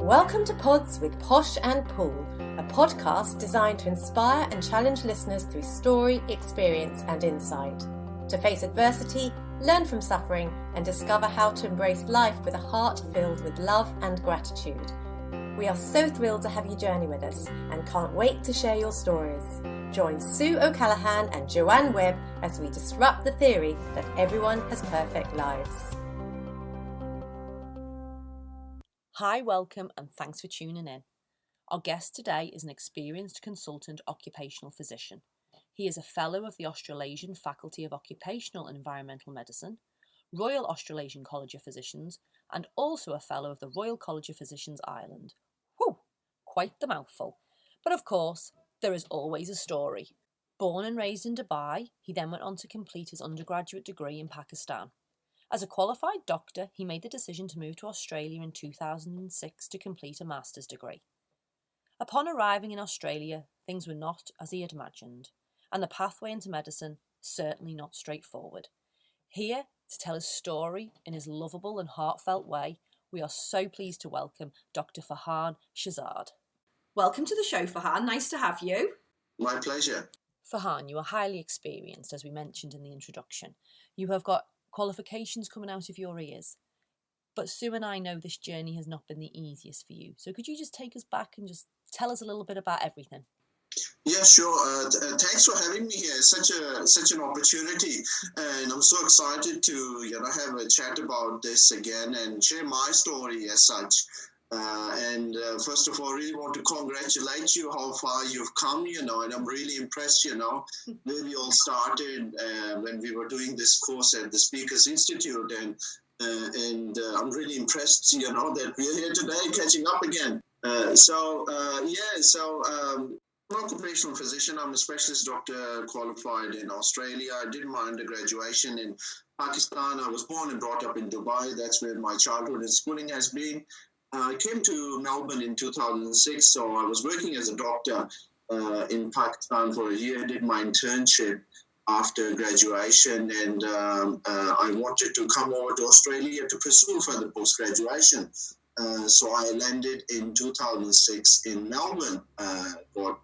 Welcome to Pods with Posh and Paul, a podcast designed to inspire and challenge listeners through story, experience and insight. To face adversity, learn from suffering and discover how to embrace life with a heart filled with love and gratitude. We are so thrilled to have you journey with us and can't wait to share your stories. Join Sue O'Callaghan and Joanne Webb as we disrupt the theory that everyone has perfect lives. Hi, welcome and thanks for tuning in. Our guest today is an experienced consultant occupational physician. He is a fellow of the Australasian Faculty of Occupational and Environmental Medicine, Royal Australasian College of Physicians, and also a fellow of the Royal College of Physicians Ireland. Whew, quite the mouthful. But of course, there is always a story. Born and raised in Dubai, he then went on to complete his undergraduate degree in Pakistan. As a qualified doctor, he made the decision to move to Australia in 2006 to complete a master's degree. Upon arriving in Australia, things were not as he had imagined, and the pathway into medicine certainly not straightforward. Here, to tell his story in his lovable and heartfelt way, we are so pleased to welcome Dr Farhan Shahzad. Welcome to the show, Farhan. Nice to have you. My pleasure. Farhan, you are highly experienced, as we mentioned in the introduction. You have got qualifications coming out of your ears. But Sue and I know this journey has not been the easiest for you. So could you just take us back and just tell us a little bit about everything? Yeah, sure. Thanks for having me here. Such an opportunity, and I'm so excited to have a chat about this again and share my story as such. First of all, I really want to congratulate you how far you've come, and I'm really impressed, where we all started when we were doing this course at the Speakers Institute. And I'm really impressed, that we're here today catching up again. I'm an occupational physician. I'm a specialist doctor qualified in Australia. I did my undergraduation in Pakistan. I was born and brought up in Dubai. That's where my childhood and schooling has been. I came to Melbourne in 2006, so I was working as a doctor in Pakistan for a year. I did my internship after graduation, and I wanted to come over to Australia to pursue further post-graduation. So I landed in 2006 in Melbourne, got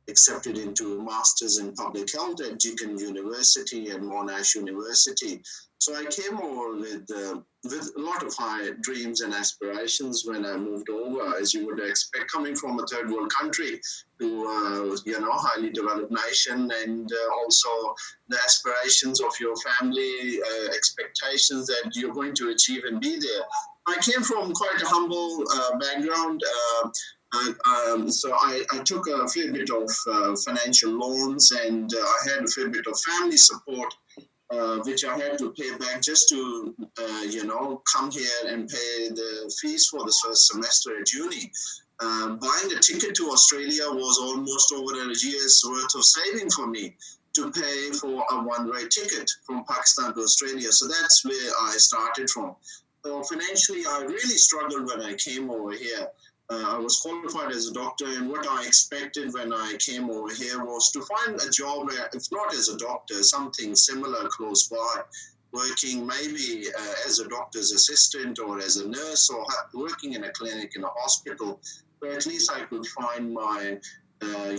accepted into Masters in Public Health at Deakin University and Monash University. So I came over with a lot of high dreams and aspirations when I moved over, as you would expect, coming from a third world country to highly developed nation, and also the aspirations of your family, expectations that you're going to achieve and be there. I came from quite a humble background. So I took a fair bit of financial loans, and I had a fair bit of family support, which I had to pay back just to, come here and pay the fees for the first semester at uni. Buying a ticket to Australia was almost over a year's worth of saving for me to pay for a one-way ticket from Pakistan to Australia. So that's where I started from. So financially, I really struggled when I came over here. I was qualified as a doctor, and what I expected when I came over here was to find a job, if not as a doctor, something similar close by, working maybe as a doctor's assistant or as a nurse, or working in a clinic in a hospital, where at least I could find my, find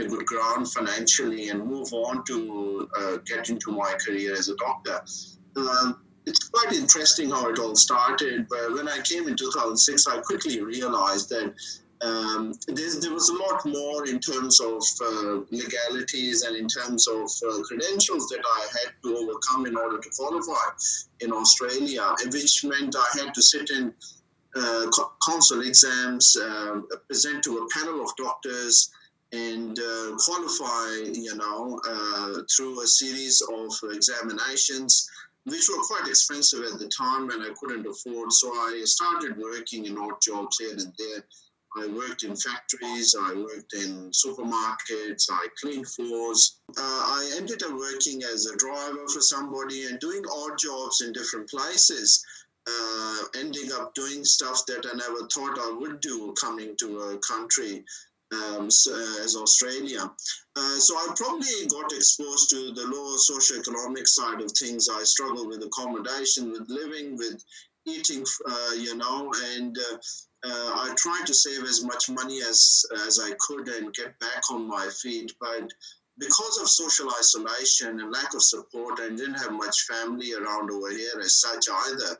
a good ground financially and move on to get into my career as a doctor. It's quite interesting how it all started, but when I came in 2006, I quickly realized that there was a lot more in terms of legalities and in terms of credentials that I had to overcome in order to qualify in Australia, which meant I had to sit in council exams, present to a panel of doctors, and qualify, through a series of examinations, which were quite expensive at the time and I couldn't afford. So I started working in odd jobs here and there. I worked in factories, I worked in supermarkets, I cleaned floors. I ended up working as a driver for somebody and doing odd jobs in different places, ending up doing stuff that I never thought I would do coming to a country as Australia. So I probably got exposed to the lower socioeconomic side of things. I struggled with accommodation, with living, with eating, and I tried to save as much money as I could and get back on my feet. But because of social isolation and lack of support, I didn't have much family around over here as such either.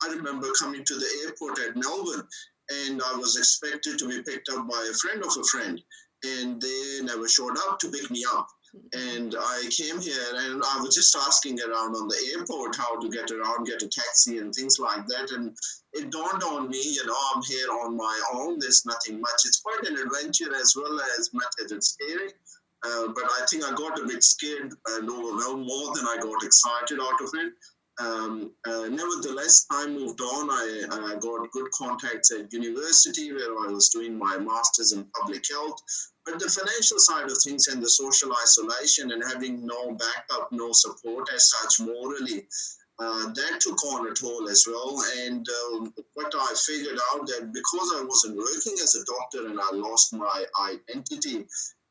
I remember coming to the airport at Melbourne, and I was expected to be picked up by a friend of a friend, and they never showed up to pick me up. And I came here and I was just asking around on the airport how to get around, get a taxi and things like that. And it dawned on me, I'm here on my own. There's nothing much. It's quite an adventure as well as much as it's scary. But I think I got a bit scared and overwhelmed more than I got excited out of it. Nevertheless, I moved on. I got good contacts at university where I was doing my master's in public health. But the financial side of things and the social isolation and having no backup, no support as such morally, that took on a toll as well. And what I figured out that because I wasn't working as a doctor and I lost my identity,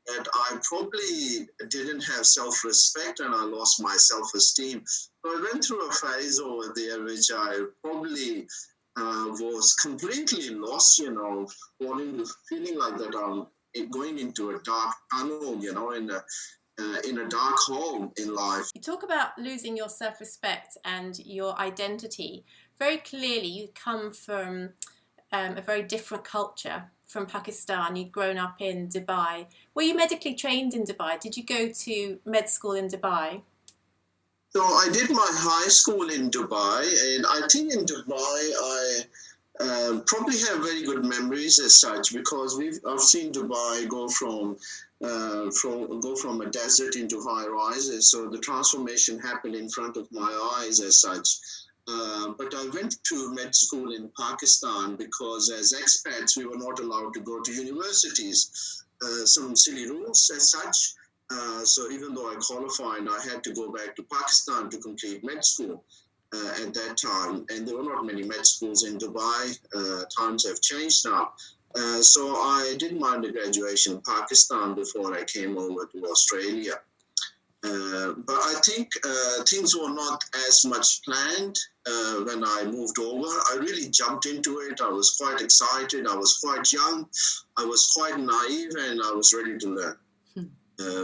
that I probably didn't have self-respect and I lost my self-esteem. So I went through a phase over there which I probably was completely lost, feeling like that I'm going into a dark tunnel, in a dark hole in life. You talk about losing your self-respect and your identity. Very clearly, you come from a very different culture from Pakistan. You'd grown up in Dubai. Were you medically trained in Dubai? Did you go to med school in Dubai? So I did my high school in Dubai, and I think in Dubai I probably have very good memories as such, because I've seen Dubai go from a desert into high rises. So the transformation happened in front of my eyes as such. But I went to med school in Pakistan because as expats we were not allowed to go to universities. Some silly rules as such. So even though I qualified, I had to go back to Pakistan to complete med school. At that time, and there were not many med schools in Dubai. Times have changed now. So I did my undergraduation in Pakistan before I came over to Australia. But I think things were not as much planned when I moved over. I really jumped into it. I was quite excited. I was quite young. I was quite naive, and I was ready to learn.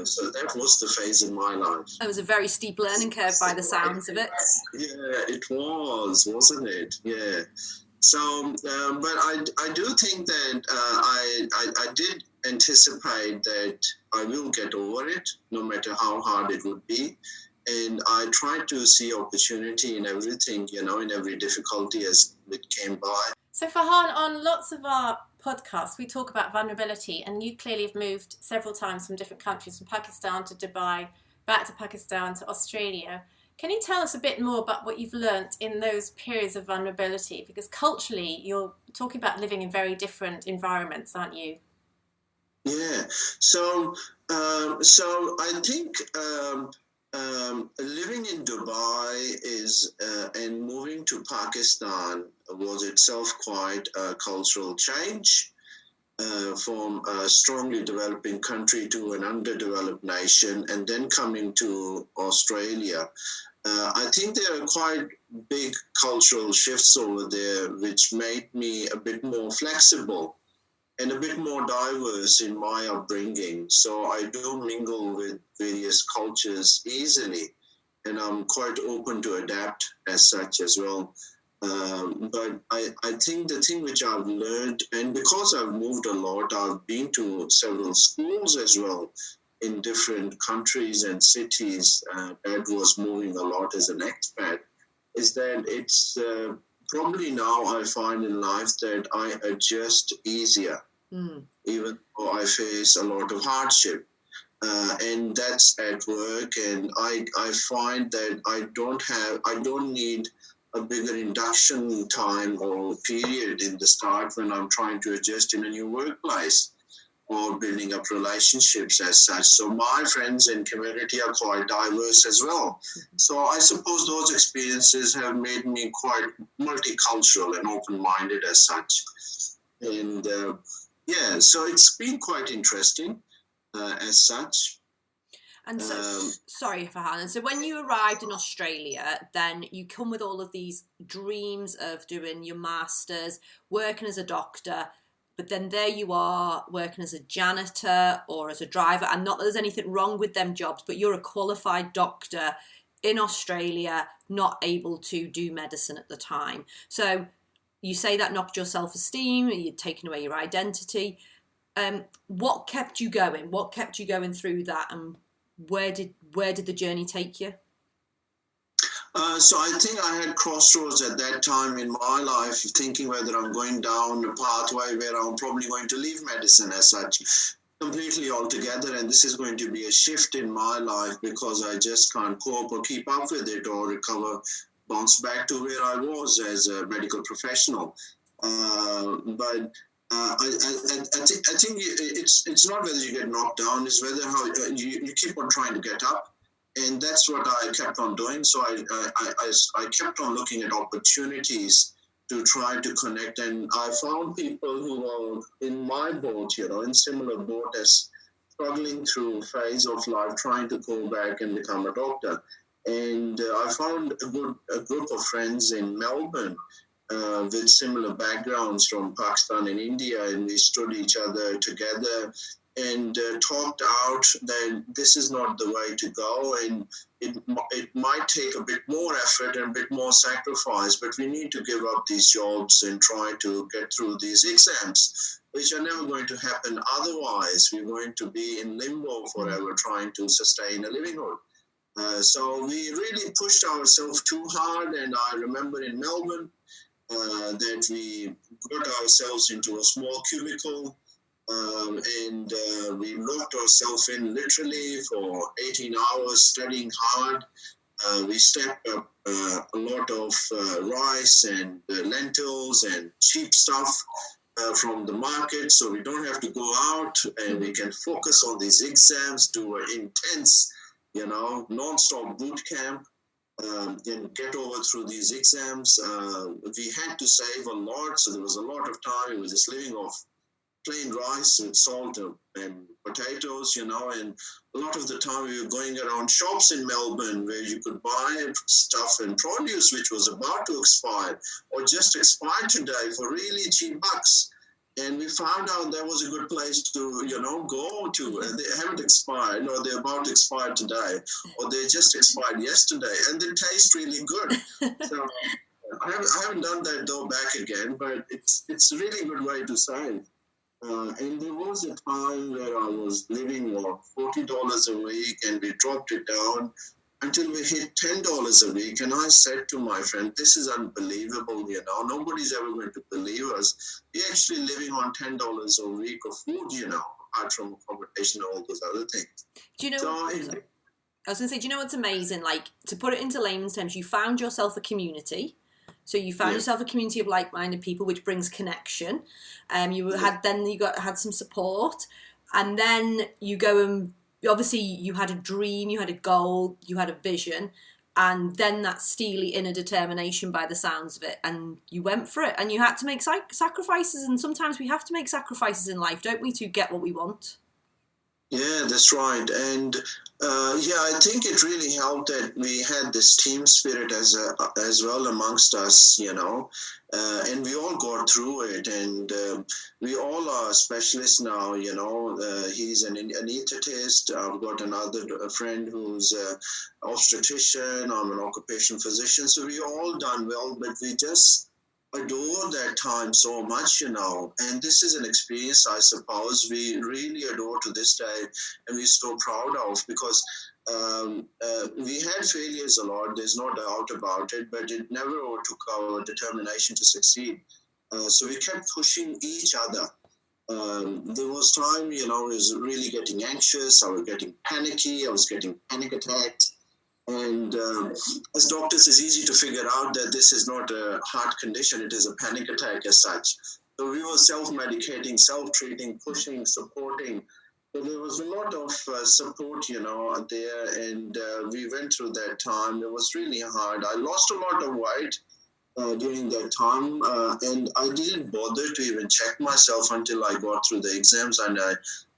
So that was the phase in my life. It was a very steep learning curve by the sounds of it. Yeah, it was, wasn't it? Yeah. So, but I do think that I did anticipate that I will get over it, no matter how hard it would be. And I tried to see opportunity in everything, in every difficulty as it came by. So Farhan, on lots of our podcasts, we talk about vulnerability, and you clearly have moved several times from different countries, from Pakistan to Dubai, back to Pakistan to Australia. Can you tell us a bit more about what you've learnt in those periods of vulnerability? Because culturally, you're talking about living in very different environments, aren't you? Yeah. So I think living in Dubai and moving to Pakistan was itself quite a cultural change from a strongly developing country to an underdeveloped nation, and then coming to Australia. I think there are quite big cultural shifts over there, which made me a bit more flexible and a bit more diverse in my upbringing. So I do mingle with various cultures easily, and I'm quite open to adapt as such as well. But I think the thing which I've learned, and because I've moved a lot, I've been to several schools as well in different countries and cities. Dad was moving a lot as an expat, is that it's probably now I find in life that I adjust easier, even though I face a lot of hardship. And that's at work, and I find that I don't need a bigger induction time or period in the start when I'm trying to adjust in a new workplace or building up relationships as such. So my friends and community are quite diverse as well. So I suppose those experiences have made me quite multicultural and open-minded as such. And so it's been quite interesting as such. And so, sorry, Farhan. And so when you arrived in Australia, then you come with all of these dreams of doing your master's, working as a doctor, but then there you are working as a janitor or as a driver. And not that there's anything wrong with them jobs, but you're a qualified doctor in Australia, not able to do medicine at the time. So you say that knocked your self-esteem, you'd taken away your identity. What kept you going? What kept you going through that, and where did the journey take you? So I think I had crossroads at that time in my life, thinking whether I'm going down a pathway where I'm probably going to leave medicine as such, completely altogether, and this is going to be a shift in my life because I just can't cope or keep up with it or recover, bounce back to where I was as a medical professional. But I think it's not whether you get knocked down, it's whether how you keep on trying to get up. And that's what I kept on doing. So I kept on looking at opportunities to try to connect. And I found people who were in my boat, in similar boat as struggling through phase of life, trying to go back and become a doctor. And I found a group of friends in Melbourne with similar backgrounds from Pakistan and India. And we stood each other together and talked out that this is not the way to go, and it might take a bit more effort and a bit more sacrifice, but we need to give up these jobs and try to get through these exams, which are never going to happen otherwise. We're going to be in limbo forever trying to sustain a livelihood. So we really pushed ourselves too hard, and I remember in Melbourne that we got ourselves into a small cubicle, and we locked ourselves in literally for 18 hours studying hard. We stepped up a lot of rice and lentils and cheap stuff from the market, so we don't have to go out and we can focus on these exams, do an intense, non-stop boot camp, and get over through these exams. We had to save a lot, so there was a lot of time. We were just living off plain rice and salt and potatoes, and a lot of the time we were going around shops in Melbourne where you could buy stuff and produce which was about to expire or just expired today for really cheap bucks. And we found out that was a good place to, go to, and they haven't expired, or they're about to expire today, or they just expired yesterday, and they taste really good. So I haven't done that though back again, but it's a really good way to save. And there was a time where I was living on $40 a week, and we dropped it down until we hit $10 a week. And I said to my friend, this is unbelievable, nobody's ever going to believe us. We're actually living on $10 a week of food, apart from accommodation and all those other things. Do you know, I was going to say, do you know what's amazing? Like, to put it into layman's terms, you found yourself a community. So you found yourself a community of like-minded people, which brings connection. You had some support, and then you go and obviously you had a dream, you had a goal, you had a vision, and then that steely inner determination by the sounds of it, and you went for it, and you had to make sacrifices, and sometimes we have to make sacrifices in life, don't we, to get what we want? Yeah, that's right. And I think it really helped that we had this team spirit as well amongst us, and we all got through it. And we all are specialists now, he's an anesthetist. I've got another friend who's an obstetrician. I'm an occupational physician. So we all done well, but we just adore that time so much, and this is an experience I suppose we really adore to this day, and we're so proud of, because we had failures a lot, there's no doubt about it, but it never overtook our determination to succeed. So we kept pushing each other. There was time, I was really getting anxious, I was getting panicky, I was getting panic attacks. And as doctors, it's easy to figure out that this is not a heart condition, it is a panic attack as such. So we were self-medicating, self-treating, pushing, supporting. So there was a lot of support, there, and we went through that time. It was really hard. I lost a lot of weight during that time, and I didn't bother to even check myself until I got through the exams, and I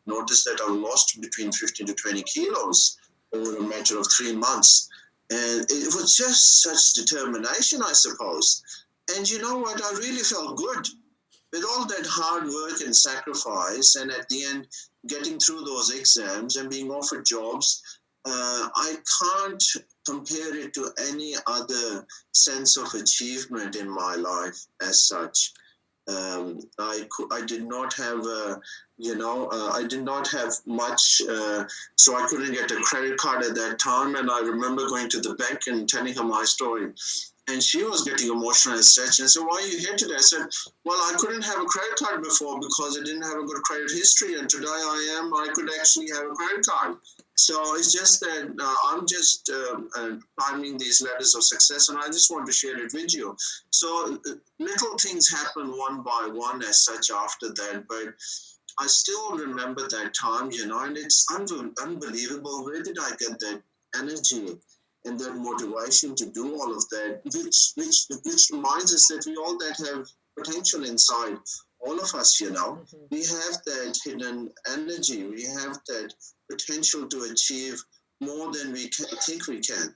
noticed that I lost between 15 to 20 kilos. over a matter of 3 months. And it was just such determination, I suppose. And you know what? I really felt good with all that hard work and sacrifice. And at the end, getting through those exams and being offered jobs, I can't compare it to any other sense of achievement in my life as such. I did not have, I did not have much, so I couldn't get a credit card at that time. And I remember going to the bank and telling her my story. And she was getting emotional and stretched. And I said, why are you here today? I said, well, I couldn't have a credit card before because I didn't have a good credit history. And today I could actually have a credit card. So it's just that I'm just climbing these ladders of success, and I just want to share it with you. So little things happen one by one as such after that, but I still remember that time, and it's unbelievable. Where did I get that energy and that motivation to do all of that, which reminds us that we all that have potential inside all of us, Mm-hmm. we have that hidden energy, we have that potential to achieve more than we think we can.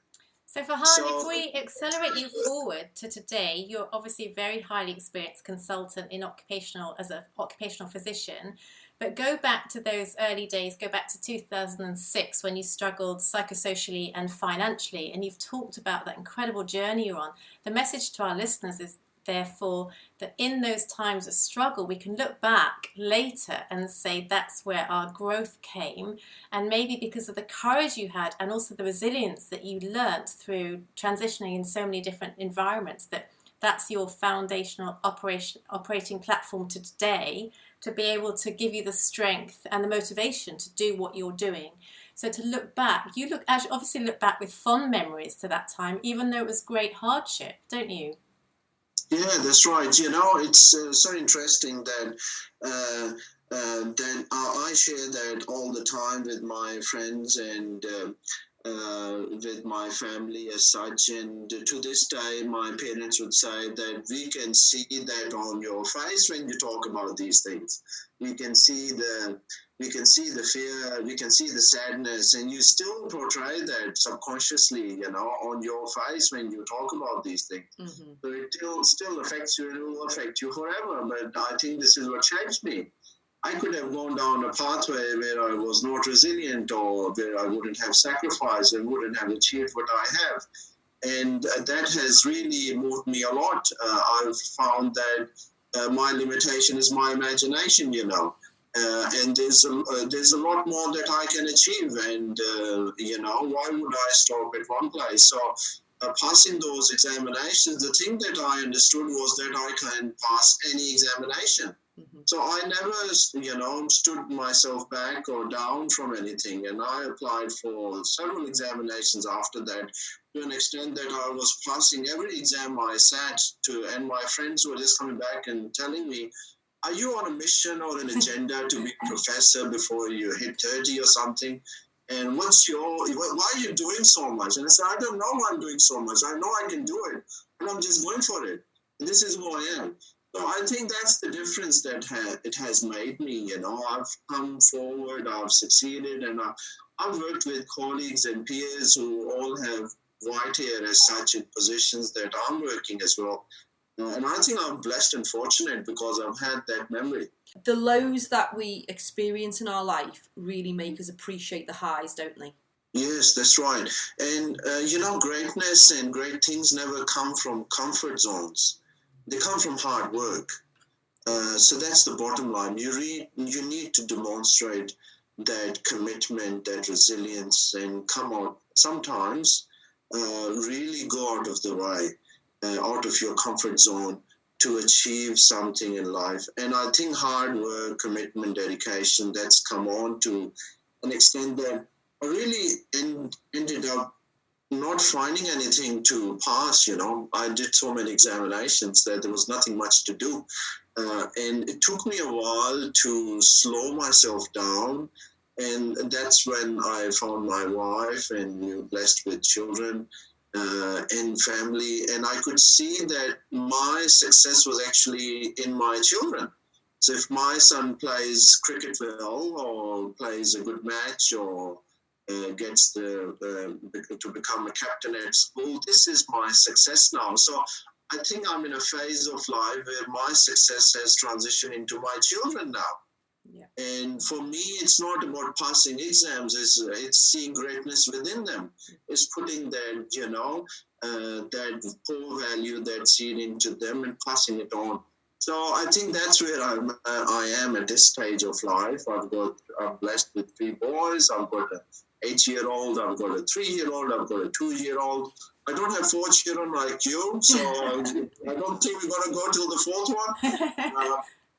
So Farhan, if we accelerate you forward to today, you're obviously a very highly experienced consultant as an occupational physician. But go back to those early days, go back to 2006 when you struggled psychosocially and financially, and you've talked about that incredible journey you're on. The message to our listeners is therefore that in those times of struggle, we can look back later and say that's where our growth came. And maybe because of the courage you had and also the resilience that you learnt through transitioning in so many different environments, that's your foundational operating platform to today, to be able to give you the strength and the motivation to do what you're doing. So to look back, obviously look back with fond memories to that time, even though it was great hardship, don't you? Yeah, that's right. It's so interesting that I share that all the time with my friends and with my family as such. And to this day, my parents would say that we can see that on your face when you talk about these things. We can see the fear, we can see the sadness, and you still portray that subconsciously, on your face when you talk about these things. Mm-hmm. So it still affects you and it will affect you forever. But I think this is what shapes me. I could have gone down a pathway where I was not resilient, or where I wouldn't have sacrificed and wouldn't have achieved what I have. And that has really moved me a lot. I've found that my limitation is my imagination, and there's a lot more that I can achieve. And, why would I stop at one place? So passing those examinations, the thing that I understood was that I can pass any examination. Mm-hmm. So I never, stood myself back or down from anything. And I applied for several examinations after that, to an extent that I was passing every exam I sat to. And my friends were just coming back and telling me, are you on a mission or an agenda to be a professor before you hit 30 or something? And why are you doing so much? And I said, I don't know why I'm doing so much. I know I can do it, and I'm just going for it. And this is who I am. So I think that's the difference that it has made me. I've come forward, I've succeeded, and I've worked with colleagues and peers who all have white hair as such in positions that I'm working as well. And I think I'm blessed and fortunate because I've had that memory. The lows that we experience in our life really make us appreciate the highs, don't they? Yes, that's right. And, greatness and great things never come from comfort zones. They come from hard work. So that's the bottom line. You need to demonstrate that commitment, that resilience, and come out sometimes, really go out of the way, out of your comfort zone to achieve something in life. And I think hard work, commitment, dedication, that's come on to an extent that I really ended up not finding anything to pass. I did so many examinations that there was nothing much to do. And it took me a while to slow myself down. And that's when I found my wife, and we were blessed with children and family. And I could see that my success was actually in my children. So if my son plays cricket well, or plays a good match, or gets to become a captain at school. This is my success now. So I think I'm in a phase of life where my success has transitioned into my children now. Yeah. And for me, it's not about passing exams. It's seeing greatness within them. It's putting that, that core value, that seed into them and passing it on. So I think that's where I am at this stage of life. I'm blessed with 3 boys. I've got an 8-year-old. I've got a 3-year-old. I've got a 2-year-old. I don't have 4 children like you, so I don't think we're going to go till the 4th one.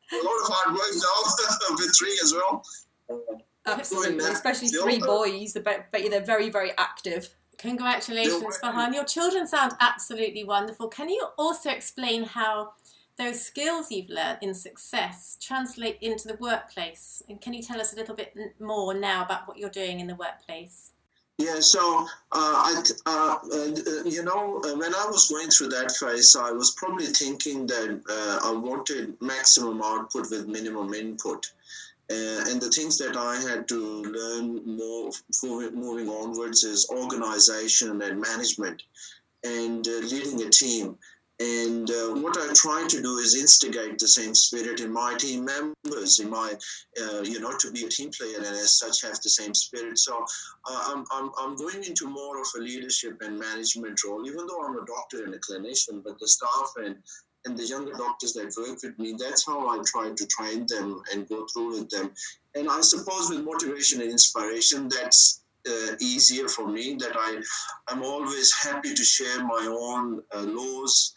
A lot of hard work now with 3 as well. Absolutely, especially 3 boys. But they're very, very active. Congratulations, Farhan. Your children sound absolutely wonderful. Can you also explain how those skills you've learned in success translate into the workplace? And can you tell us a little bit more now about what you're doing in the workplace? Yeah, so, when I was going through that phase, I was probably thinking that I wanted maximum output with minimum input. And the things that I had to learn more moving onwards is organization and management and leading a team. And what I try to do is instigate the same spirit in my team members, in my, to be a team player and as such have the same spirit. So I'm going into more of a leadership and management role, even though I'm a doctor and a clinician, but the staff and the younger doctors that work with me, that's how I try to train them and go through with them. And I suppose with motivation and inspiration, that's easier for me, that I'm always happy to share my own lows,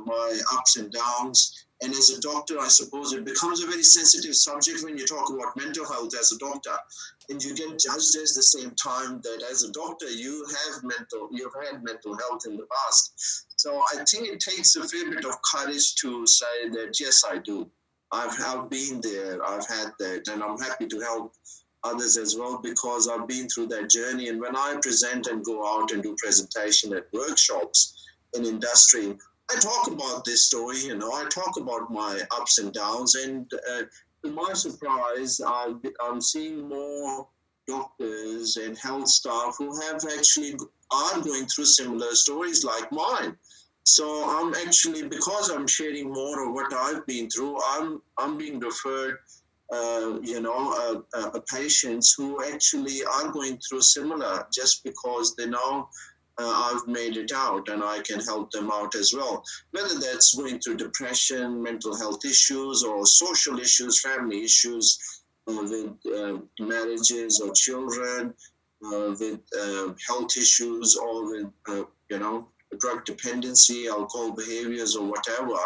my ups and downs. And as a doctor, I suppose it becomes a very sensitive subject when you talk about mental health as a doctor. And you get judged at the same time that as a doctor, you've had mental health in the past. So I think it takes a fair bit of courage to say that, yes, I do. I've been there, I've had that, and I'm happy to help others as well because I've been through that journey. And when I present and go out and do presentation at workshops in industry, I talk about this story, I talk about my ups and downs. And to my surprise, I'm seeing more doctors and health staff who are going through similar stories like mine. So I'm actually, because I'm sharing more of what I've been through, I'm being referred patients who actually are going through similar just because they know I've made it out and I can help them out as well. Whether that's going through depression, mental health issues, or social issues, family issues with marriages or children, with health issues, or with, drug dependency, alcohol behaviors, or whatever.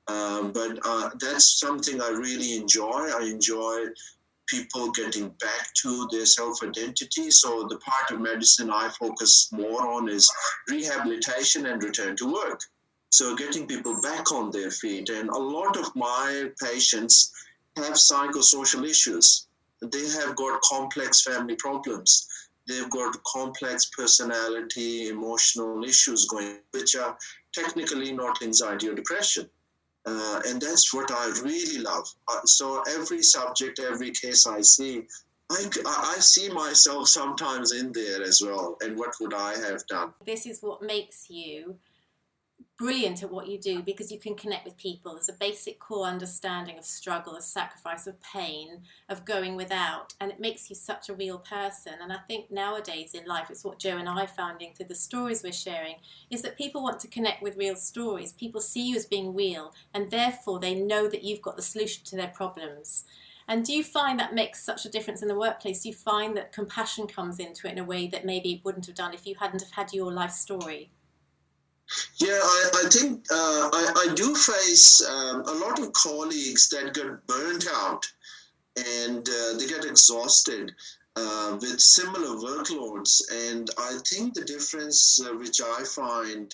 But that's something I really enjoy. I enjoy people getting back to their self-identity. So the part of medicine I focus more on is rehabilitation and return to work. So getting people back on their feet. And a lot of my patients have psychosocial issues. They have got complex family problems. They've got complex personality, emotional issues going, which are technically not anxiety or depression. And that's what I really love. So every subject, every case I see, I see myself sometimes in there as well. And what would I have done? This is what makes you brilliant at what you do, because you can connect with people. There's a basic core understanding of struggle, of sacrifice, of pain, of going without, and it makes you such a real person. And I think nowadays in life, it's what Joe and I found through the stories we're sharing, is that people want to connect with real stories. People see you as being real, and therefore they know that you've got the solution to their problems. And do you find that makes such a difference in the workplace? Do you find that compassion comes into it in a way that maybe it wouldn't have done if you hadn't have had your life story? Yeah, I think I do face a lot of colleagues that get burnt out and they get exhausted with similar workloads. And I think the difference which I find,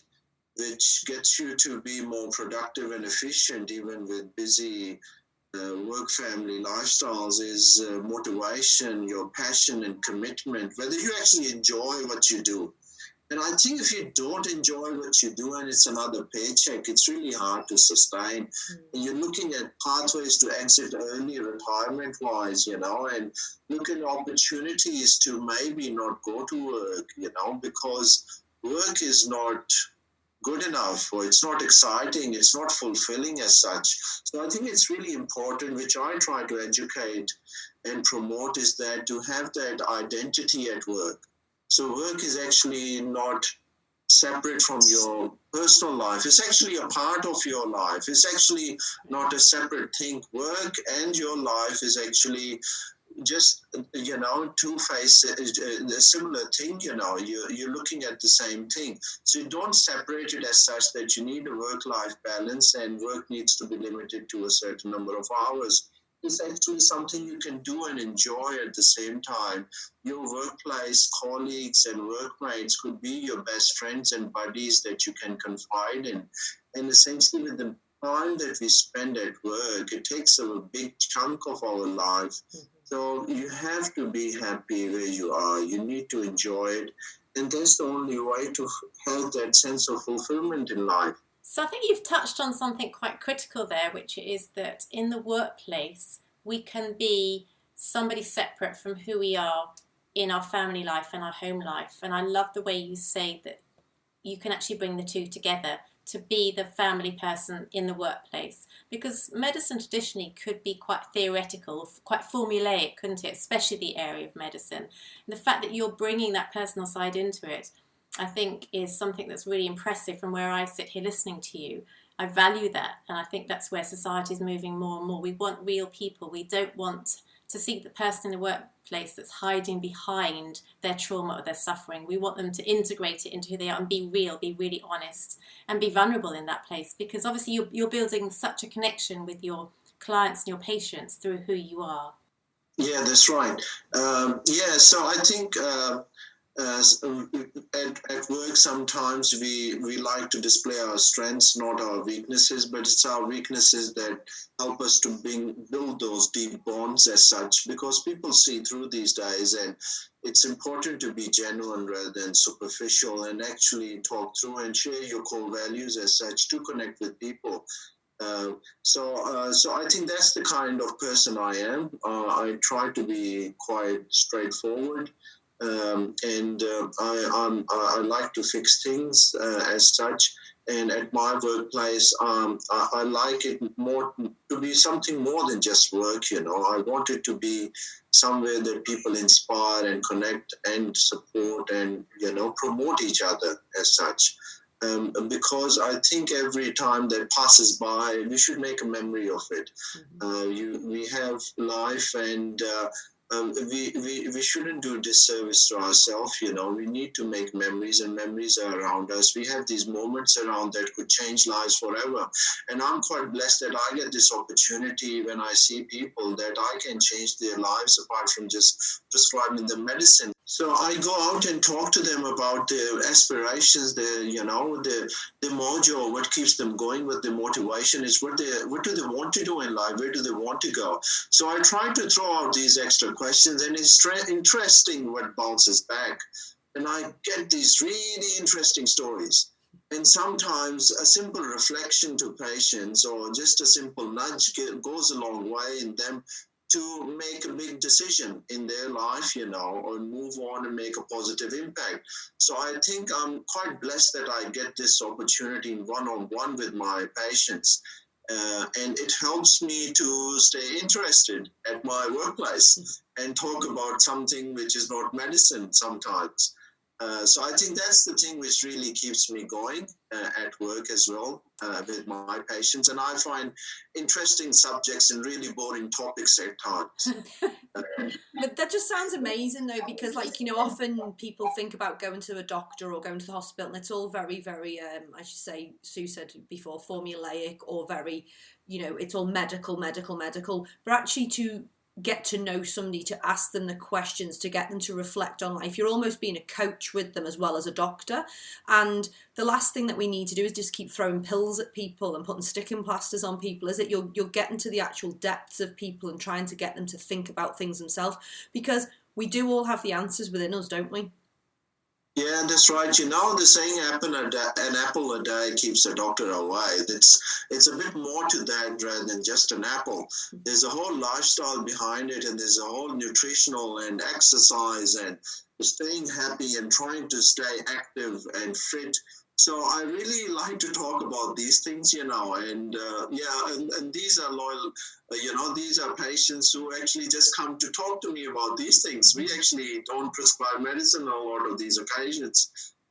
which gets you to be more productive and efficient even with busy work-family lifestyles, is motivation, your passion and commitment, whether you actually enjoy what you do. And I think if you don't enjoy what you do and it's another paycheck, it's really hard to sustain. And you're looking at pathways to exit early retirement-wise, and looking at opportunities to maybe not go to work, because work is not good enough, or it's not exciting, it's not fulfilling as such. So I think it's really important, which I try to educate and promote, is that to have that identity at work. So work is actually not separate from your personal life. It's actually a part of your life. It's actually not a separate thing. Work and your life is actually just, two faces, a similar thing, you're looking at the same thing. So you don't separate it as such that you need a work-life balance and work needs to be limited to a certain number of hours. It's actually something you can do and enjoy at the same time. Your workplace colleagues and workmates could be your best friends and buddies that you can confide in. And essentially with the time that we spend at work, it takes up a big chunk of our life. So you have to be happy where you are. You need to enjoy it. And that's the only way to have that sense of fulfillment in life. So I think you've touched on something quite critical there, which is that in the workplace, we can be somebody separate from who we are in our family life and our home life. And I love the way you say that you can actually bring the two together to be the family person in the workplace. Because medicine traditionally could be quite theoretical, quite formulaic, couldn't it? Especially the area of medicine. And the fact that you're bringing that personal side into it, I think, is something that's really impressive from where I sit here listening to you. I value that, and I think that's where society is moving more and more. We want real people. We don't want to see the person in the workplace that's hiding behind their trauma or their suffering. We want them to integrate it into who they are and be real, be really honest, and be vulnerable in that place, because obviously you're building such a connection with your clients and your patients through who you are. Yeah, that's right. So I think at work sometimes we like to display our strengths, not our weaknesses, but it's our weaknesses that help us to build those deep bonds as such, because people see through these days, and it's important to be genuine rather than superficial and actually talk through and share your core values as such to connect with people. So I think that's the kind of person I am. I try to be quite straightforward. I like to fix things as such. And at my workplace, I like it more to be something more than just work. I want it to be somewhere that people inspire and connect and support and promote each other as such. Because I think every time that passes by, we should make a memory of it. We have life, and we shouldn't do disservice to ourselves. We need to make memories, and memories are around us. We have these moments around that could change lives forever. And I'm quite blessed that I get this opportunity when I see people that I can change their lives apart from just prescribing them medicine. So I go out and talk to them about their aspirations, the mojo, what keeps them going, what their motivation is, what do they want to do in life, where do they want to go. So I try to throw out these extra questions, and it's interesting what bounces back. And I get these really interesting stories. And sometimes a simple reflection to patients or just a simple nudge goes a long way in them to make a big decision in their life, or move on and make a positive impact. So I think I'm quite blessed that I get this opportunity one-on-one with my patients. And it helps me to stay interested at my workplace and talk about something which is not medicine sometimes. So I think that's the thing which really keeps me going at work as well with my patients. And I find interesting subjects and really boring topics at times. But that just sounds amazing though, because often people think about going to a doctor or going to the hospital, and it's all very, very, I should say, Sue said before, formulaic, or very, it's all medical. But actually to get to know somebody, to ask them the questions, to get them to reflect on life, you're almost being a coach with them as well as a doctor. And the last thing that we need to do is just keep throwing pills at people and putting sticking plasters on people, is that you're getting to the actual depths of people and trying to get them to think about things themselves, because we do all have the answers within us, don't we? Yeah, that's right. The saying an apple a day keeps a doctor away. It's a bit more to that rather than just an apple. There's a whole lifestyle behind it, and there's a whole nutritional and exercise and staying happy and trying to stay active and fit. So I really like to talk about these things, and and these are loyal, these are patients who actually just come to talk to me about these things. We actually don't prescribe medicine on a lot of these occasions.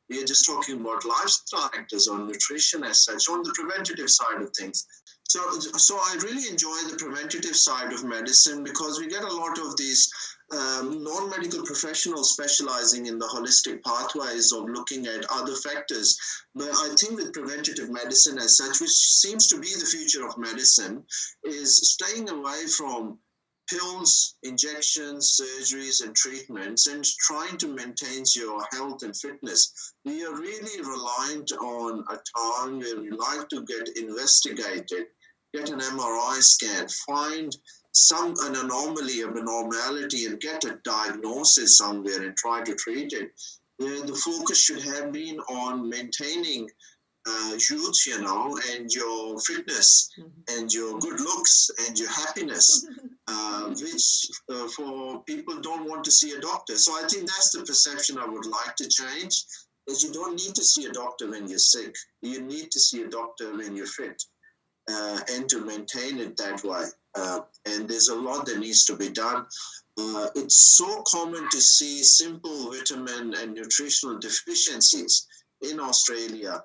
We are just talking about lifestyle factors on nutrition as such, on the preventative side of things. So I really enjoy the preventative side of medicine because we get a lot of these non-medical professionals specializing in the holistic pathways of looking at other factors. But I think with preventative medicine as such, which seems to be the future of medicine, is staying away from pills, injections, surgeries, and treatments, and trying to maintain your health and fitness. We are really reliant on a time where we like to get investigated, get an MRI scan, find an anomaly, abnormality, and get a diagnosis somewhere and try to treat it. The focus should have been on maintaining youth, and your fitness and your good looks and your happiness, which for people don't want to see a doctor. So I think that's the perception I would like to change, is you don't need to see a doctor when you're sick. You need to see a doctor when you're fit, and to maintain it that way. And there's a lot that needs to be done. It's so common to see simple vitamin and nutritional deficiencies in Australia.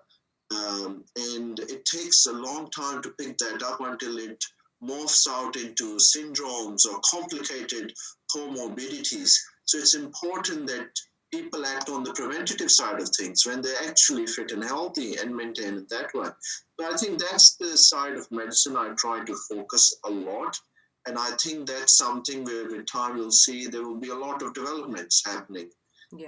And it takes a long time to pick that up until it morphs out into syndromes or complicated comorbidities. So it's important that people act on the preventative side of things when they're actually fit and healthy and maintain it that way. So I think that's the side of medicine I try to focus a lot. And I think that's something where with time we'll see there will be a lot of developments happening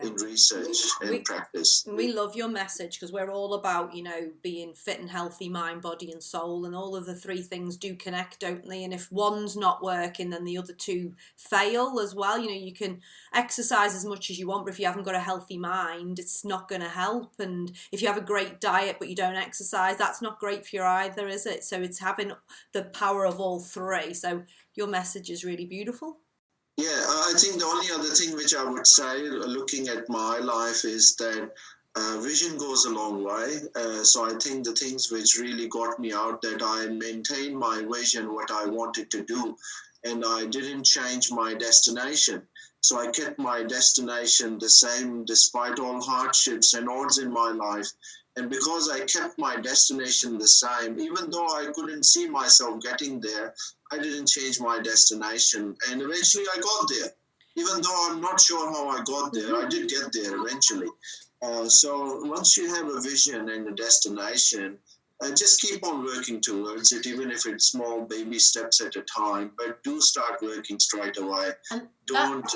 in research and practice. We love your message because we're all about, being fit and healthy, mind, body and soul, and all of the three things do connect, don't they? And if one's not working, then the other two fail as well. You can exercise as much as you want, but if you haven't got a healthy mind, it's not going to help. And if you have a great diet but you don't exercise, that's not great for you either, is it? So it's having the power of all three. So your message is really beautiful. Yeah, I think the only other thing which I would say, looking at my life, is that vision goes a long way. So I think the things which really got me out, that I maintained my vision, what I wanted to do, and I didn't change my destination. So I kept my destination the same despite all hardships and odds in my life. And because I kept my destination the same, even though I couldn't see myself getting there, I didn't change my destination. And eventually I got there. Even though I'm not sure how I got there, I did get there eventually. So once you have a vision and a destination, just keep on working towards it, even if it's small baby steps at a time. But do start working straight away. And Don't...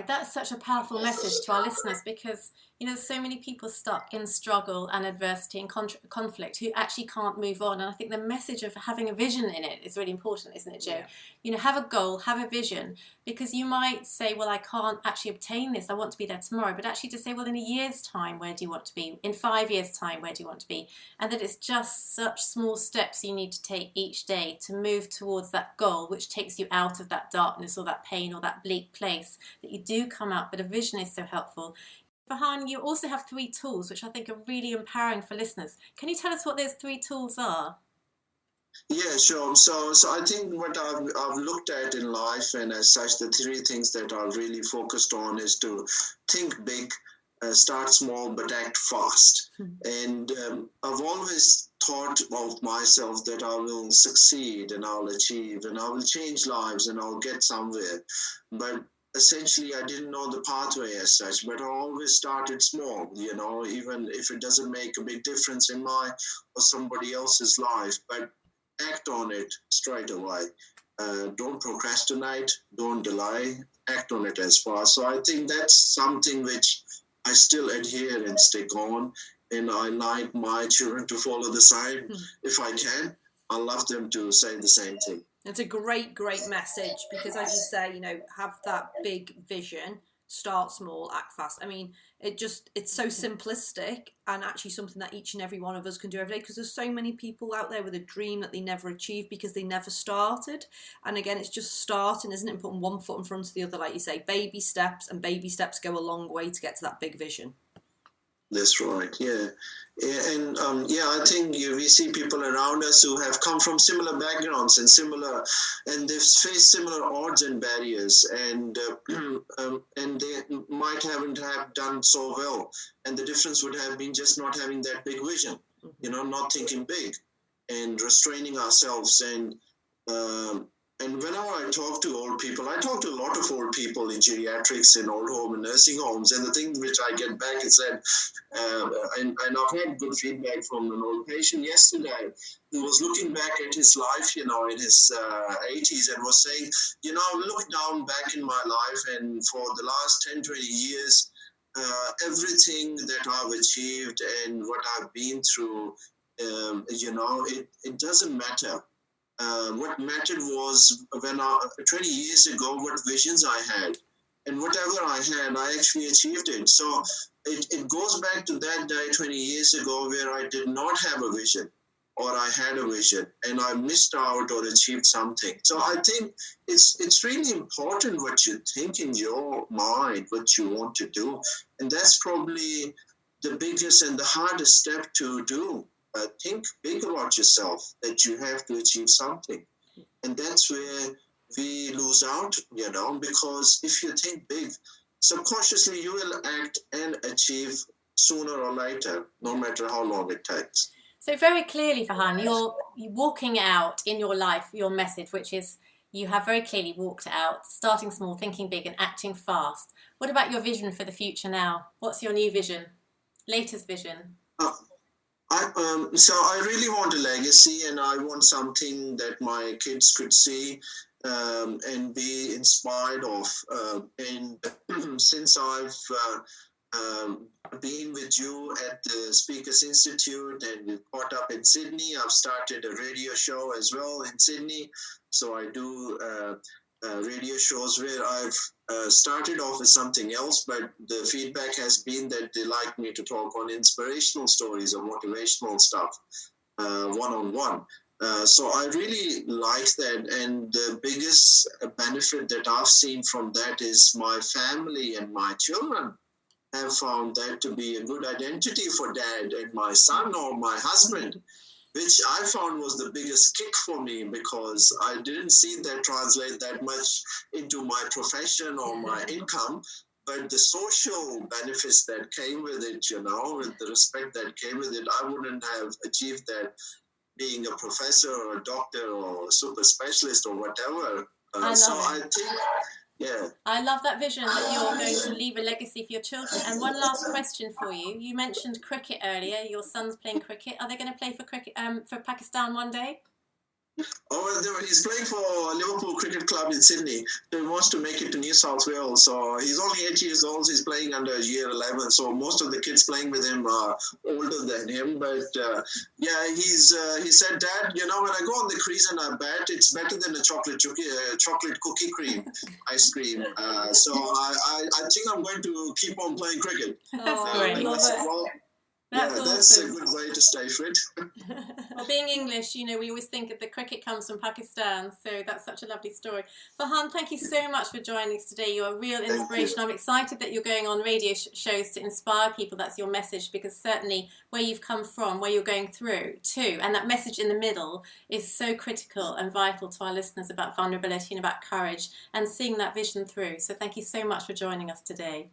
that's such a powerful message to our listeners, because there's so many people stuck in struggle and adversity and conflict who actually can't move on. And I think the message of having a vision in it is really important, isn't it, Joe? Yeah. Have a goal, have a vision, because you might say, well, I can't actually obtain this, I want to be there tomorrow. But actually to say, well, in a year's time, where do you want to be? In 5 years' time, where do you want to be? And that it's just such small steps you need to take each day to move towards that goal, which takes you out of that darkness or that pain or that bleak place, that you do come out. But a vision is so helpful. Farhan, you also have 3 tools which I think are really empowering for listeners. Can you tell us what those 3 tools are? Yeah, sure. So I think what I've looked at in life, and as such, the 3 things that I've really focused on is to think big, start small, but act fast. And I've always thought of myself that I will succeed and I'll achieve and I will change lives and I'll get somewhere. But essentially, I didn't know the pathway as such, but I always started small, even if it doesn't make a big difference in my or somebody else's life, but act on it straight away. Don't procrastinate, don't delay, act on it as fast. So I think that's something which I still adhere and stick on, and I like my children to follow the same. If I can, I love them to say the same thing. It's a great message, because as you say, have that big vision start small, act fast. I mean, it's so simplistic, and actually something that each and every one of us can do every day, because there's so many people out there with a dream that they never achieved because they never started. And again, it's just starting, isn't it, and putting one foot in front of the other, like you say, baby steps, and baby steps go a long way to get to that big vision. That's right, yeah. And I think we see people around us who have come from similar backgrounds and they've faced similar odds and barriers, and they might haven't have done so well. And the difference would have been just not having that big vision, not thinking big and restraining ourselves. And whenever I talk to old people, I talk to a lot of old people in geriatrics and old home and nursing homes, and the thing which I get back is that, and I've had good feedback from an old patient yesterday who was looking back at his life, in his 80s, and was saying, look down back in my life, and for the last 10, 20 years, everything that I've achieved and what I've been through, it doesn't matter. What mattered was 20 years ago, what visions I had, and whatever I had, I actually achieved it. So it goes back to that day 20 years ago where I did not have a vision, or I had a vision and I missed out or achieved something. So I think it's really important what you think in your mind, what you want to do. And that's probably the biggest and the hardest step to do. Think big about yourself, that you have to achieve something. And that's where we lose out, because if you think big, subconsciously you will act and achieve sooner or later, no matter how long it takes. So very clearly, Farhan, you're walking out in your life, your message, which is you have very clearly walked out, starting small, thinking big and acting fast. What about your vision for the future now? What's your new vision, latest vision? So I really want a legacy, and I want something that my kids could see and be inspired of. And since I've been with you at the Speakers Institute and we've caught up in Sydney, I've started a radio show as well in Sydney. So I do radio shows where I've started off with something else, but the feedback has been that they like me to talk on inspirational stories or motivational stuff, one-on-one. So I really like that, and the biggest benefit that I've seen from that is my family and my children have found that to be a good identity for dad and my son or my husband, which I found was the biggest kick for me, because I didn't see that translate that much into my profession or my income, but the social benefits that came with it, with the respect that came with it, I wouldn't have achieved that being a professor or a doctor or a super specialist or whatever. I think, yeah. I love that vision that you're going to leave a legacy for your children. And one last question for you. You mentioned cricket earlier. Your son's playing cricket. Are they going to play for cricket for Pakistan one day? Oh, he's playing for Liverpool Cricket Club in Sydney. So he wants to make it to New South Wales. So he's only 8 years old. He's playing under year 11. So most of the kids playing with him are older than him. But he said, Dad, when I go on the crease and I bat, it's better than a chocolate cookie cream ice cream. So I think I'm going to keep on playing cricket. That's great. Love it. That's awesome. A good way to stay fit. Well, being English, we always think that the cricket comes from Pakistan, so that's such a lovely story. Farhan, thank you so much for joining us today. You're a real inspiration. I'm excited that you're going on radio shows to inspire people. That's your message, because certainly where you've come from, where you're going through too, and that message in the middle is so critical and vital to our listeners about vulnerability and about courage and seeing that vision through. So thank you so much for joining us today.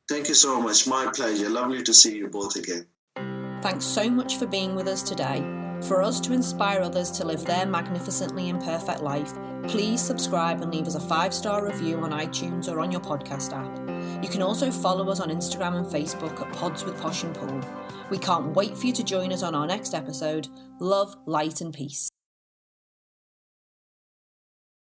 Thank you so much. My pleasure. Lovely to see you both again. Thanks so much for being with us today. For us to inspire others to live their magnificently imperfect life, please subscribe and leave us a 5-star review on iTunes or on your podcast app. You can also follow us on Instagram and Facebook at Pods with Posh and Pool. We can't wait for you to join us on our next episode. Love, light and peace.